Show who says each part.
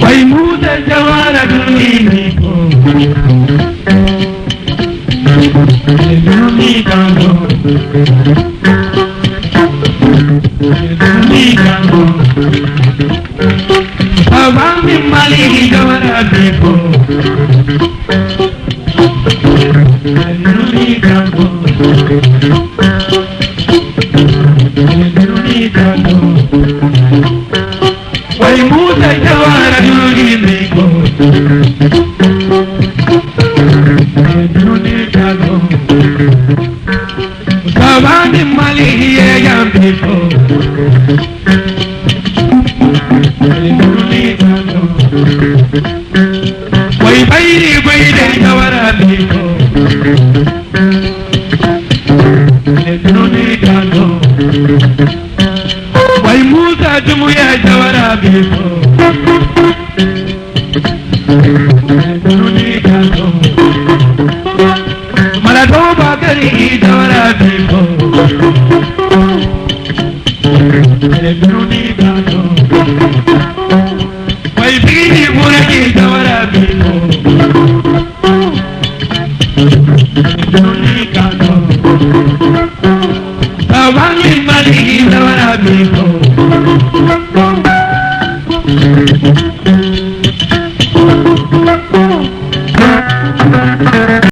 Speaker 1: Wai muda jawara duni ko, duni kango, duni kango. Abang mali jawara ko, duni kango, duni kango. Wai muda jawara duni ko, duni kango. Abang mali jambi ko, duni kango. Wai bairi jawara ko, duni kango. Wai muda jumuya jawara ko, duni kango. Malato bagari jawara ko, duni kango. Wai bigi muraki jawara ko, duni kango. Abangi mali jawara ko.